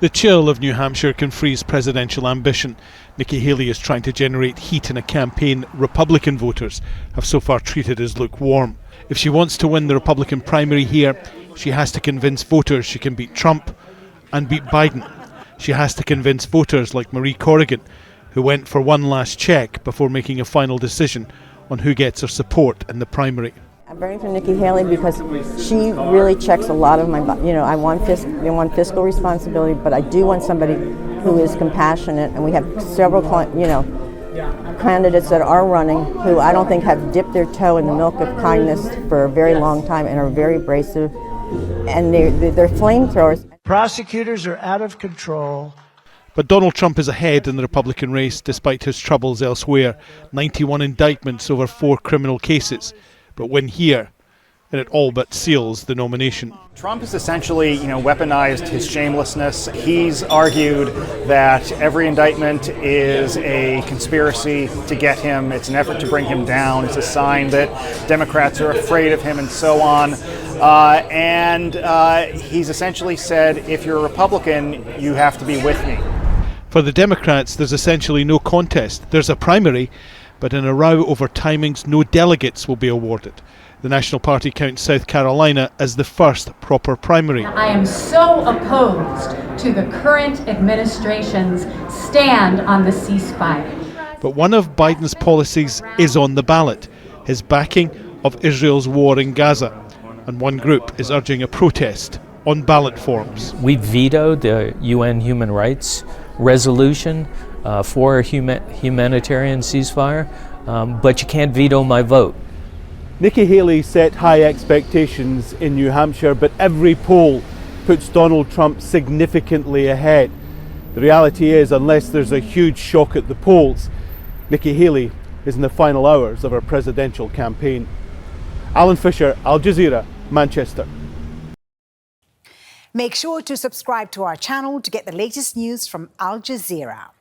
The chill of New Hampshire can freeze presidential ambition. Nikki Haley is trying to generate heat in a campaign Republican voters have so far treated as lukewarm. If she wants to win the Republican primary here, she has to convince voters she can beat Trump and beat Biden. She has to convince voters like Marie Corrigan, who went for one last check before making a final decision on who gets her support in the primary. I'm voting for Nikki Haley because she really checks a lot of my, I want fiscal responsibility, but I do want somebody who is compassionate, and we have several, candidates that are running who I don't think have dipped their toe in the milk of kindness for a very long time and are very abrasive, and they're flamethrowers. Prosecutors are out of control. But Donald Trump is ahead in the Republican race despite his troubles elsewhere. 91 indictments over 4 criminal cases. But win here, and it all but seals the nomination. Trump has essentially, weaponized his shamelessness. He's argued that every indictment is a conspiracy to get him. It's an effort to bring him down. It's a sign that Democrats are afraid of him and so on. He's essentially said, if you're a Republican, you have to be with me. For the Democrats, there's essentially no contest. There's a primary, but in a row over timings, no delegates will be awarded. The National Party counts South Carolina as the first proper primary. I am so opposed to the current administration's stand on the ceasefire. But one of Biden's policies is on the ballot, his backing of Israel's war in Gaza. And one group is urging a protest on ballot forms. We vetoed the UN human rights resolution for a humanitarian ceasefire, but you can't veto my vote. Nikki Haley set high expectations in New Hampshire, but every poll puts Donald Trump significantly ahead. The reality is, unless there's a huge shock at the polls, Nikki Haley is in the final hours of her presidential campaign. Alan Fisher, Al Jazeera, Manchester. Make sure to subscribe to our channel to get the latest news from Al Jazeera.